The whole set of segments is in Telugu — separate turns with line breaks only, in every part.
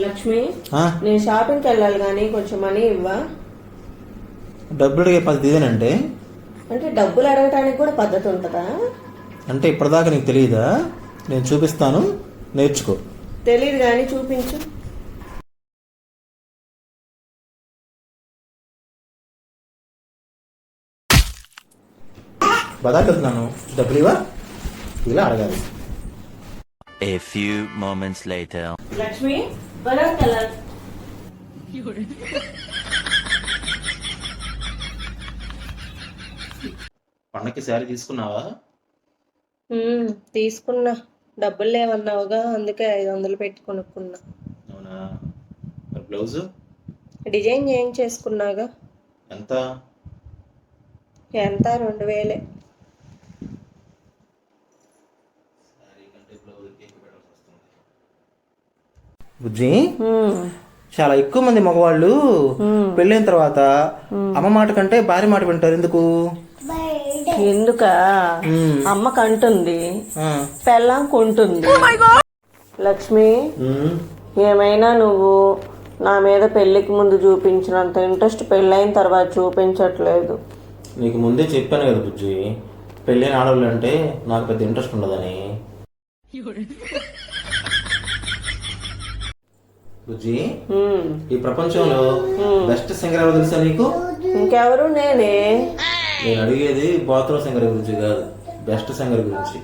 లక్ష్మి, నేను షాపింగ్కి వెళ్ళాలి కానీ కొంచెం మనీ ఇవ్వా?
డబ్బులు అడిగే పద్ధతి ఇదేనంటే?
అంటే డబ్బులు అడగటానికి కూడా పద్ధతి ఉంటుందా?
అంటే ఇప్పటిదాకా నీకు తెలియదా? నేను చూపిస్తాను, నేర్చుకో.
తెలియదు కానీ చూపించు.
బదాకి వెళ్తున్నాను, డబ్బులు ఇవా? ఇలా అడగాలి.
A few moments later.
Lakshmi, బజార్కి వెళ్ళాలి.
పండక్కి శారీ తీసుకున్నావా?
తీసుకున్నా. డబ్బులు లేవన్నావుగా, అందుకే 500 పెట్టి కొనుక్కున్నా.
అవునా? మరి బ్లౌజు
డిజైన్ చేయించేసుకున్నాగా.
ఎంత?
2000.
బుజ్జి, చాలా ఎక్కువ మంది మగవాళ్ళు పెళ్ళైన తర్వాత అమ్మ మాట కంటే భార్య మాట వింటారు. ఎందుకు?
ఎందుక? అమ్మకు అంటుంది, పెళ్ళాం కొంటుంది. లక్ష్మి, ఏమైనా నువ్వు నా మీద పెళ్లికి ముందు చూపించినంత ఇంట్రెస్ట్ పెళ్ళైన తర్వాత చూపించట్లేదు.
నీకు ముందే చెప్పాను కదా బుజ్జి, పెళ్ళైన ఆడవాళ్ళు అంటే నాకు పెద్ద ఇంట్రెస్ట్ ఉండదని. బుజ్జి, ఈ ప్రపంచంలో బెస్ట్ సింగర్ ఎవరు తెలుసా నీకు?
ఇంకెవరు? నేనే.
నేను అడిగేది బాత్రూమ్ సింగర్ గురించి కాదు, బెస్ట్ సింగర్ గురించి.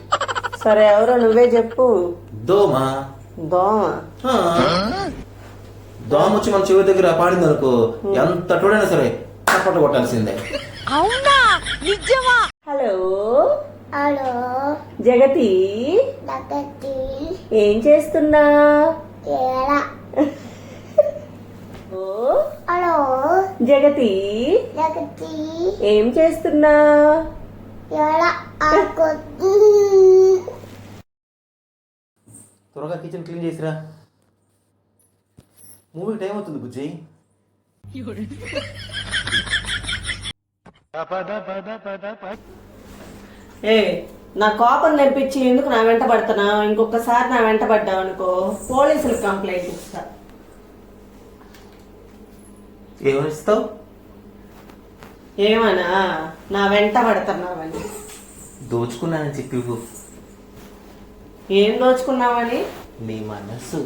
సరే, ఎవరో నువ్వే చెప్పు.
దోమ.
దోమ?
దోమ వచ్చి మన చెవి దగ్గర పాడింది అనుకో, ఎంత టోడైనా సరే చప్పట్లు కొట్టాల్సిందే.
అవునా? నిజమా?
హలో
హలో
జగతి,
జగతి,
ఏం చేస్తున్నా?
ఏడా? హలో
జగతి,
జగతి,
ఏం చేస్తున్నా?
ఏడా?
త్వరగా కిచెన్ క్లీన్ చేసిరా, మూవీ టైం అవుతుంది బుజ్జి.
ఏ, నా కోపం తెప్పించి ఎందుకు నా వెంట పడుతున్నా? ఇంకొకసారి నా వెంట పడ్డావు అనుకో, పోలీసులకు కంప్లైంట్ ఇస్తా.
ఏమనిస్తావు?
ఏమనా? నా వెంట పడుతున్నావని.
దోచుకున్నానని చెప్పి.
ఏం దోచుకున్నావని?
నీ మనసు.